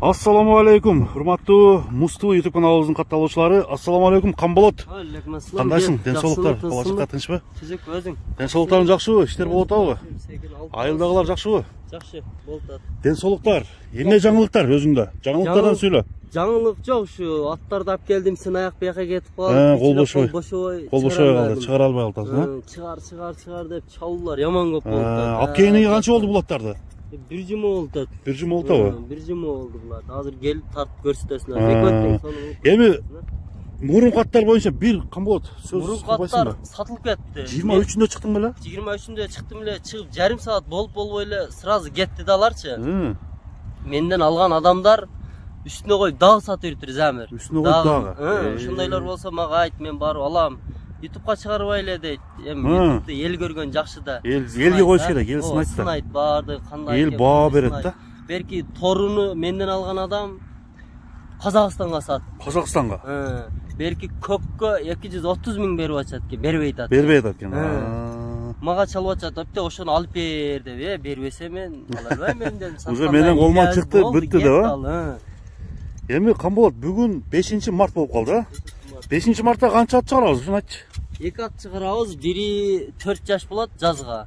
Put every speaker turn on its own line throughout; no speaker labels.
Ассаламу алейкум, урматтуу Мусту YouTube каналыбыздын катталуучулары. Ассаламу алейкум, Камболот.
Алейкум ассалам.
Кандайсың? Денсаулыктар, балачыкка тынчпы?
Түзүк өзүң.
Денсаулыктарың жакшыбы? Иштер болуп атабы? Айылдагылар жакшыбы?
Жакшы, болуп атат.
Денсаулыктар, эмне жаңылыктар өзүңдө? Жаңылыктардан сүйлө.
Жаңылык жок, ушу аттарды алып келдим, сен аяк бияка кетип калып.
Кол бошой калды, чыгара албай калдыңыз,
Чыгар деп чалуулар яман көп болуп атат.
Алып келгениге канча болду бул аттарды?
Bir жума болуп атат.
Bir жума болуп атабы?
Bir жума болду булар. Азыр келип тартып көрсөтөсүңөр. Экөттөн сону.
Эми мурунку аттар боюнча бир Камболот сөз
кылбайсыңбы? Сатылып кетти.
23-үндө чыктың беле?
23-үндө чыктым эле, чыгып жарым саат болбой эле сразу кетти да аларчы. Менден алган адамдар үстүнө коюп дагы сатып бериптир замир.
Үстүнө коюп дагы.
Ушундайлар болсо мага айт, мен барып алам. YouTube'га чыгарбайлы дейт. Эми YouTube'ду эл көргөн жакшы да.
Элге коюш керек, эл сынайт да.
Сынайт барды, кандай
эл баа берет да.
Берки торуну менден алган адам Казакстанга сатты.
Казакстанга?
Берки көккө 230 миң берип атат экен, бербей атат.
Бербей атат экен.
Мага чалып атат, апте ошону алып бер деп, бербесе мен аларбайм менден саткан.
Уже менен колуман чыкты, бүттү да. Эми Камболот бүгүн 5-март болуп калды. 5-мартта канча ат чыгарабыз, ушуну айтчы.
2 ат чыгарабыз, бири 4 жаш болот жазга.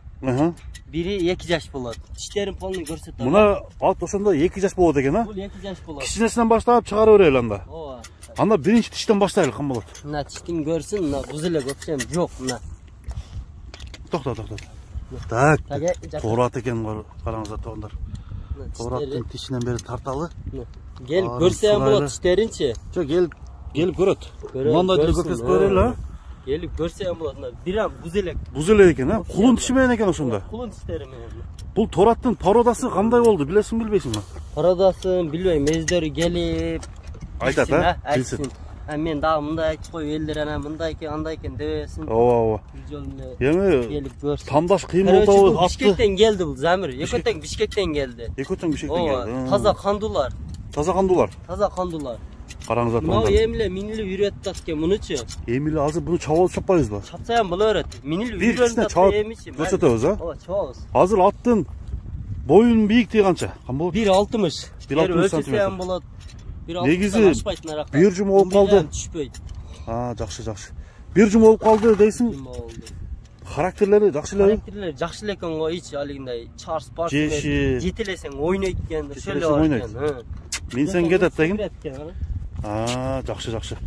Бири 2 жаш болот. Тиштерин полный көрсөтөм.
Мына ат ошондо 2 жаш болот экен, а?
Бул 2 жаш болот.
Кичинесинен баштап чыгара берели анда.
Ооба.
Анда биринчи тиштен баштайлы, Камболот.
Мына тиштин көрсүн, мына буз эле көпсем жок мына.
Токто. Так. Тоорат экен, караңыздар туугандар. Тоораттын тишинен бери тарталы.
Келип көрсөм болот тиштеринчи.
Жок, келип көрөт. Мындай деле көкөс көрөлү, а?
Келип көрсөм болот, мына бирам буз элек.
Буз элек экен, а? Кулун тиши менен экен ошондо.
Кулун тиштери менен.
Бул Тораттын породасы кандай болду, билесиңби, билбейсиңби?
Породасын билбейм, өздөрү келип
айтат, а? Билсин.
Мен дагы мындай айтып коюп, элдер ана мындай экен, андай экен дебесин.
Ооба. Эми
келип көрсүн.
Тандаш кыйын болду атты.
Бишкектен келди бул Замир. Экөтөң Бишкектен келди.
Экөтөң Бишкектен келди.
Таза кандулар.
Таза кандулар.
Таза кандулар.
Караңыздар.
Мына эмиле минилип үйрөттү экен мунучу.
Эмиле азыр буну чабып чаппайбызбы?
Чапсаям боло берет. Минилип
үйрөттү эмичи. Көрсөтөбүз, а?
Ооба, чабабыз.
Азыр аттын боюнун бийиктиги канча? Камболот?
1.60.
1.60 сантиметр
болот.
Негизи бир жума болуп калды. Жакшы. Бир жума болуп калды дейсиң? Характерлери жакшы эле?
Характерлери жакшы эле экен го, эч алгындай чарс парс жетелесең ойнойт экен, ошол эле экен.
Минсең кетет дегин? Жакшы.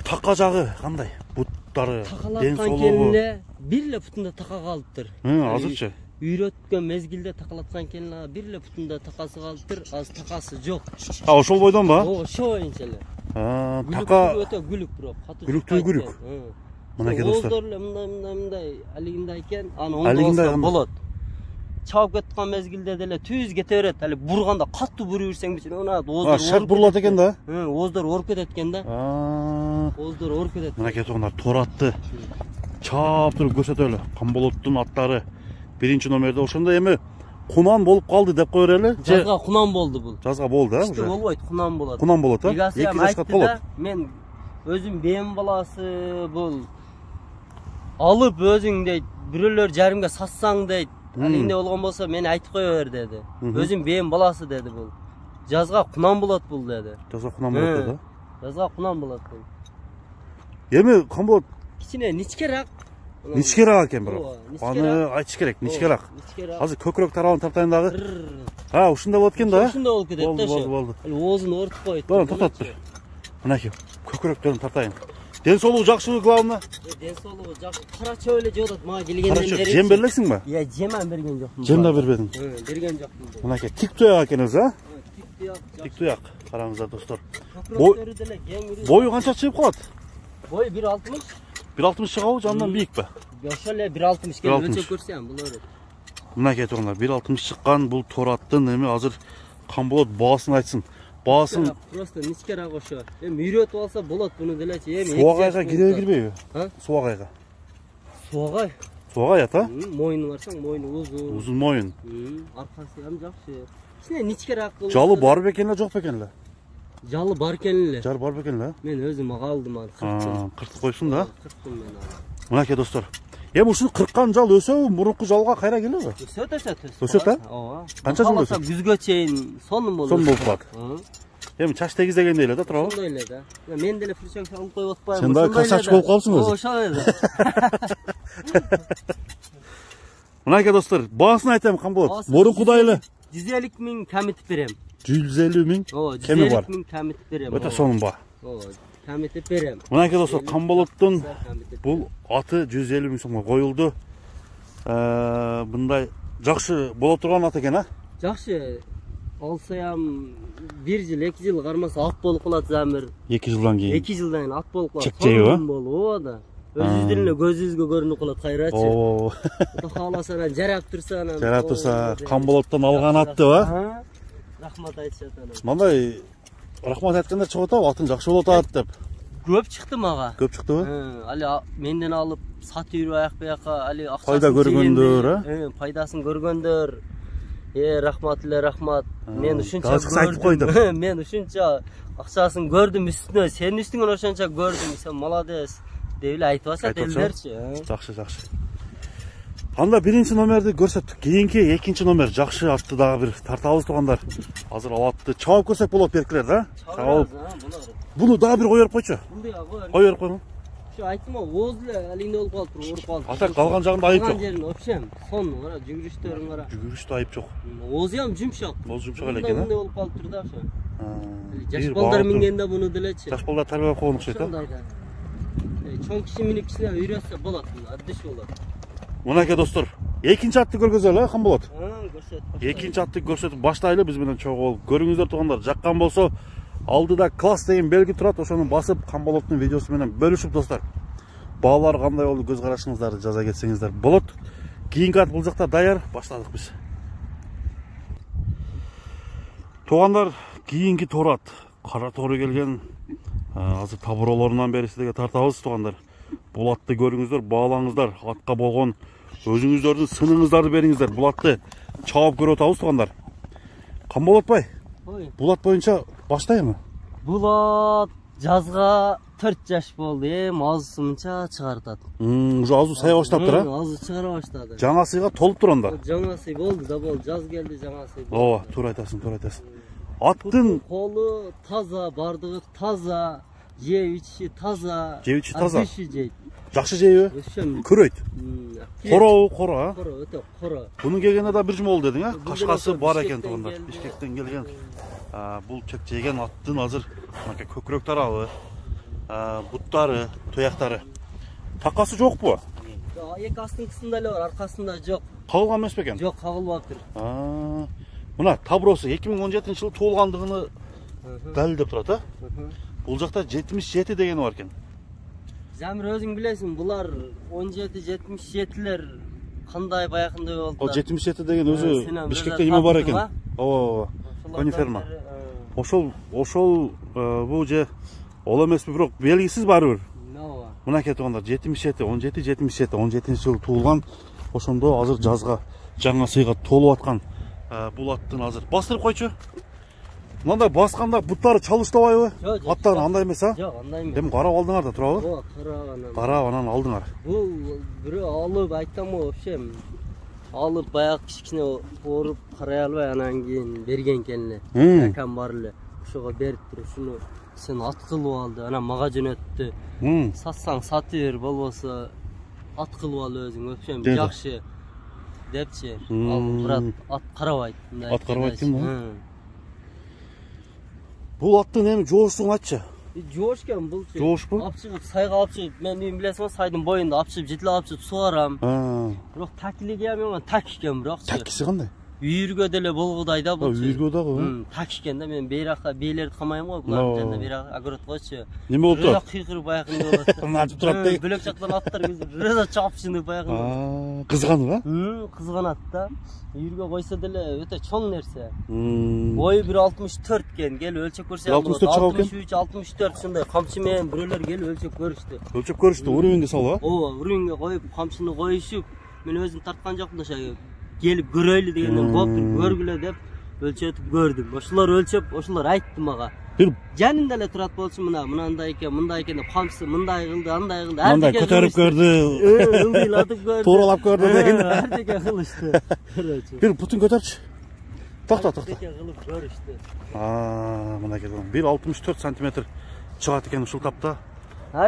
Така жагы кандай? Буттары, ден соолугу.
Бир эле бутунда така калыптыр.
Азырчы?
Үйрөткөн мезгилде такалаткан келин бир эле бутунда такасы калыптыр, азыр такасы жок.
Ошол бойдон ба?
Ошо боюнча эле.
Така
өтө күлүк бирок, катуу.
Күлүктүү. Мынакей достор.
Оздор эле мындай алигиндай экен, аны оңдолсо болот. Чабып кеткан мезгилде деле түз кете берет. Али бурганда катуу буруп жүрсең бич, мына оздор.
Шарт бурулат экен да?
Оздор ооруп кетет экен да. Оздор ооруп кетет.
Мынакей туугандар, Торатты чаап туруп көрсөтөлү. Камболоттун аттары 1-номерде. Ошондо эми кунан болуп калды деп кое берели.
Жазга кунан болду бул.
Жазга болду, а?
Иште болбойт, кунан болот.
Кунан болот, а? 2 жашка болот.
Мен өзүм бем баласы бул алып өзүң дейт, бирөөлөр жарымга сатсаң дейт. Алинде болгон болсо мени айтып кое бер деди. Өзүм бем баласы деди бул. Жазга кунан болот бул деди.
Жазга кунан болот деди.
Жазга кунан болот бул.
Эми Камболот
кичине ничкерак.
Ничкерак экен бирок. Аны айтыш керек, ничкерак. Азыр көкүрөк тарабын тартайын дагы. Ушундай болот экен да?
Ушундай болуп кетет да.
Болду.
Оозун ортуп койт.
Токтот тур. Мынакей көкүрөктөрүн тартайын. Ден соолугу жакшыбы главное?
Ден соолугу жакшы. Карача эле жеп атат мага келгенден бери.
Жем бересиңби?
Жем берген жокмун.
Жем да бербедиң?
Берген жокмун.
Мынакей тик туяк экен өзү, а? Тик туяк. Караңыздар достор. Бою канча чыгып калат?
Бою 1.60.
1.60 чыгабы, жанынан бийикпи?
Ошол эле 1.60 келип өлчөп көрсөм боло берет.
Мынакей туугандар, 1.60 чыккан бул Тораттын эми азыр Камболот баасын айтсын. Баасын
просто ничкерак ошо. Эми үйрөтүп алса болот буну делечи. Эми
Суагайга киребей кирбейби? Суагайга.
Суагай.
Суагай ата?
Мойнуна барсаң, мойну узун.
Узун мойын.
Аркасы ham жакшы. Кичине ничкерак кылып.
Жалы бар бекен эле, жок бекен эле?
Жалы бар экен эле.
Жар бар бекен эле?
Мен өзүм ага алдым аны.
Кыртып койсун да?
Кырттым мен аны.
Мынакей достор. Эми ушуну кырккан жал өсөбү, мурунку жалга кайра келеби? Өсөт, а?
Ооба.
Канча жыл
өсөт? Күзгө чейин сонун болот.
Сонун болуп калат. Эми чач тегиздегендей эле да, туурабы?
Ошондой эле да. Мен деле фурчак алып коюп атпаймынбы?
Сен дагы красавчик болуп калыпсың өзү.
Ошол эле.
Мынакей достор, баасын айтайм Камболот. Мурункудай эле
150 000 каметип берем.
150 000 кеми бар.
150 000 каметип берем.
Өтө сонун баа.
Каметип берем.
Мынакей достор, Камболоттун бул аты 150 000 сомго коюлду. Мындай жакшы боло турган ат экен, а?
Жакшы. Алсаям 1 жыл, 2 жыл кармаса ат болуп калат замир.
2 жылдан кийин.
2 жылдан кийин ат болуп калат.
Чекчейби?
Ооба да. Өзүңүздүн эле көзүңүзгө көрүнүп калат кайрачы.
Оо.
Кааласа анан жарап турса анан.
Жарап турса, Камболоттон алган атты ба?
Рахмат айтышат анан.
Мындай рахмат айткандар чыгып атабы, атын жакшы болот атат деп.
Көп чыкты мага.
Көп чыктыбы?
Али менден алып сатып жүрүп аяк-буякка али акчасын
пайда көргөндөр,
пайдасын көргөндөр. Рахмат эле рахмат. Мен ушунча
айтып койдум.
Мен ушунча акчасын көрдүм үстүнө, сенин үстүңөн ошонча көрдүм. Сен молодец деп эле айтып атат элдерчи.
Жакшы, жакшы. Анда биринчи номерди көрсөттүк. Кийинки экинчи номер жакшы атты дагы бир тартабыз тугандар. Азыр ал атты чабып көрсөк болот беркилер да? Чабып. Буну дагы бир коюп койчу. Коюп койгон.
Şu aytma oz эле алиңде болуп калыптыр, ооруп калды.
Ата калган жагында айып жок.
Калган жерин өпшем, сон кара жүгүрүштөрүң кара.
Жүгүрүштө айып жок.
Озу ham жумшак.
Оз жумшак эле экен, а?
болуп калыптыр да ошо. Жаш балдар мингенде буну делечи.
Жаш балдар тарбиялап койгон окшойт, а?
Чоң киши минип кишине үйрөтсө болот, аддиш болот.
Мынакей достор, экинчи атты көргөзөлү, Камболот.
Көрсөт.
Экинчи атты көрсөтүп баштайлы биз менен чогуу болуп. Көрүңүздөр тугандар, жаккан болсо алдыда класс деген белги турат, ошону басып Камболоттун видеосу менен бөлүшүп достор. Баалар кандай болду, көз карашыңыздарды жаза кетсеңиздер болот. Кийинки ат бул жакта даяр, баштадык биз. Тугандар, кийинки торат. Кара тору келген. Азыр табуролорунан бери сиздерге тартабыз тугандар. Бул атты көрүңүздөр, баалаңыздар, атка болгон өзүңүздөрдүн сыныңыздарды бериңиздер. Бул атты чабып көрүп атабыз тугандар. Камболот бай. Бул ат боюнча баштайбы?
Бул ат жазга 4 жаш болду, азы мынча чыгартат.
Уже азы сая баштаптыр, а?
Азы чыгара баштады.
Жаңа сыйга толуп тур анда.
Жаңа сый болду да болду, жаз келди жаңа сый.
Ооба, туура айтасың, туура айтасың. Аттын
колу таза, бардыгы таза, жеп ичиши таза.
Жеп ичиши таза.
Жейт.
Жакшы жейби? Көрөйт. Коро, коро, а?
Коро, өтө коро.
Бунун келгенине да 1 жыл болду дедің, а? Кашкасы бар экен тугандар. Бишкектен келген. Бул чек жеген аттын азыр көкүрөк тарабы, буттары, туяктары. Такасы жокпу?
Эки астыңкысында эле бар, аркасында жок.
Кагылган эмес бекен?
Жок, кагылбаптыр.
Мына табросы 2017-жылы туулгандыгыны далилдеп турат, а? Бул жакта 77 дегени бар экен.
Замир өзүң билесиң, булар 17-77лер кандай баягындай болду.
О 77 деген өзү Бишкекте эме бар экен. Ооба. Кониферма. Ошол бул же ол эмеспи, бирок белгисиз барыбыр. Мынакей тугандар 77, 17-77-17-жылы туулган. Ошондо азыр жазга жаңа сыйга толуп аткан бул аттын азыр бастырып койчу. Мындай басканда буттары чалыштабайбы? Аттар андай эмес, а?
Жок, андай эмес.
Эми карап алдыңар да, туурабы?
Ооба, карап анан.
Карап анан алдыңар.
Бул бирөө алып айтамы, вообще алып баягы кичкене ооруп карай албай анан кийин берген экен эле. Акам бар эле. Ошого берип туруп ушуну сен ат кылып алды, анан мага жөнөттү. Сатсаң сатып бер, болбосо ат кылып ал өзүң, вообще жакшы депчи. Ал брат ат карабайт.
Ат карабайт экен. Бул аттын эми жооштугун айтчы.
Жоош экен булчу.
Жоошпу?
Алып чыгып, сайга алып чыгып, мен үйүм билесиңби, сайдын боюнда алып чыгып, жетилеп алып чыгып сугарам. Бирок такилиги мен так экен, бирокчу.
Такиси кандай?
Үйүргө деле болгудай да булчу.
Үйүргө дагы.
Так экен да, мен бейракка бейлерди камайм го, булар жана бейрак огород койчу.
Неме болуп турат?
Кыйкыр баягындай болот.
Начып турат дейт.
Бөлөк жактан аттар өзү чапчыны баягындай.
Кызганып, а?
Кызганат да. Үйүргө койсо деле өтө чоң нерсе. Бою 1.64 экен, келип өлчөп көрсөң болот. 63, 64 ушундай камчы менен бирөөлөр келип өлчөп көрүштү.
Өлчөп көрүштү, уровеньге салып, а?
Ооба, уровеньге коюп, камчыны коюшуп, мен өзүм тарткан жокмун ошо. Келип көрөйлү дегенден болуптур, көргүлө деп өлчөтүп көрдүм. Ошолор өлчөп, ошолор айтты мага.
Bir
Жанында эле турат болчу мындай экен деп камсы мындай кылды, андай кылды.
мындай көтөрүп көрдү.
Ылдыйлатып көрдү.
Тууралап көрдү деген.
Ардеке кылышты.
Bir putun көтөрчү. Токто.
Ардеке кылып көрүштү.
Мынакей 1.64 см чыгат экен ушул тапта.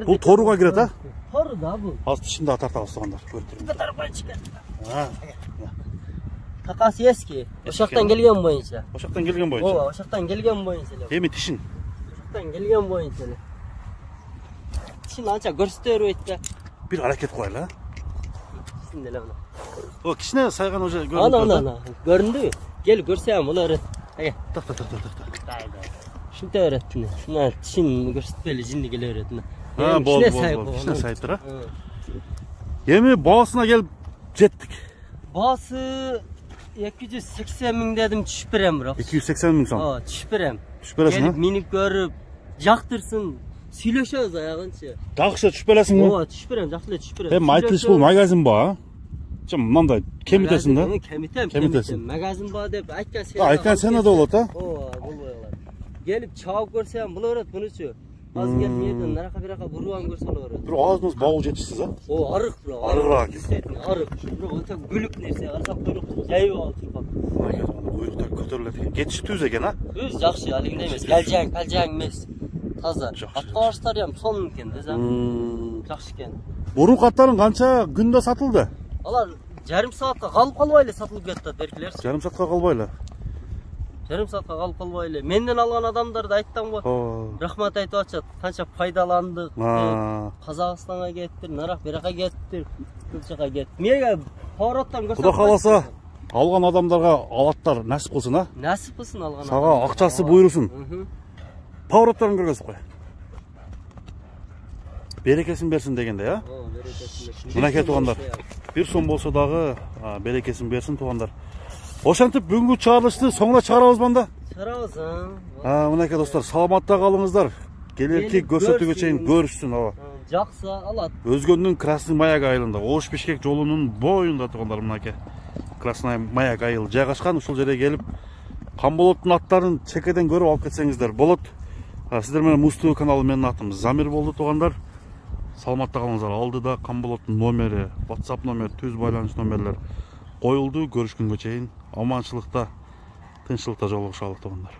Бул торуга кирет, а?
Тору да бул.
Азыр тишинде тартабыз тугандар.
Такасы эски. Ошоктон келген боюнча.
Ошоктон келген боюнча.
Ооба, ошоктон келген боюнча эле.
Эми тишин.
Ошоктон келген боюнча эле. Тишин анча көрсөтө бербейт да.
Bir hareket koyla.
Тишин эле мына.
O kişine saygan hoca göründü.
Ana. Göründü. Gel görsem bunu öğret. Hadi.
Tak.
Şunu da öğrettin. Şuna tişin göstermeli jinni gel öğrettin.
Ha bol. Kişine sayıptır ha. Yemi bağısına gelip jettik.
Bağısı 280 bin dedim düşüp berem bırak.
280 bin son.
Aa düşüp berem.
Düşüp beresin ha?
Gelip minip görüp jaktırsın. Söyleşiyoruz ayağınca.
Takışa düşüp beresin mi?
Aa düşüp berem, jaktıla düşüp berem.
Hem aytılış bu magazin bağ. Canım manda kemitesin da.
Kemitem. Magazin bağ dep aytkan sen.
Aytkan sen de olur ha.
Oo, bulbaylar. Gelip çağıp görsem bul öğret bunu şu. Az gelip yerden naraka biraka buruan görsen öğret.
Bir ağzınız bağ jetişsiz ha.
O arık bro.
Arık.
Arık. Bro öte gülüp neyse arsak kuyruk jayıp altıp bak.
Ay kuyrukta kötürüledi. Geçişi tüz eken ha.
Tüz жақсы алигинде эмес. Калжаң эмес. Таза. Аткалаштар ham сонун экен да. Жакшы экен.
Бурун каттарын канча күндө сатылды?
Алар жарым саатка калып калбай эле сатылып кетти беркилер.
Жарым саатка калбай эле.
Жарым саатка калып калбай эле. Менден алган адамдар да айттым го. Рахмат айтып атышат. Канча пайдаландык. Казакстанга кеттир, нарак биракка кеттир, кылчага кеттир. Мега повороттан көрсөм.
Куда каласа алган адамдарга алаттар насип кылсын а?
Насип кылсын алган.
Сага акчасы буйрусун. Повороттарын көргөзүп кой. Берекесин берсин дегенде я?
Оо, берекесин берсин.
Мынакей туугандар. Bir son bolsa дагы берекесин берсин туугандар. Ошентип бүгүнкү чыгарылышты соңуна чыгарабыз банда.
Чыгарабыз,
Мынакей достор, саламатта калыңыздар. Келерки көрсөтүүгө чейин көрүшсүн, ооба.
Жаксы алат.
Өзгөндүн Красный Маяк айылында, Ош Бишкек жолунун боюнда туугандар мынакей. Красный Маяк айыл жайгашкан, ушул жерге келип Камболоттун аттарын чекеден көрүп алып кетсеңиздер болот. Сиздер менен Муз-ТV каналы менин атым Замир болду туугандар. Саламатта калыңыздар. Алдыда Камболоттун номери, WhatsApp номер, түз байланыш номерлер коюлду. Көрүшкөнгө чейин аманчылыкта, тынччылыкта жолугушалы туугандар.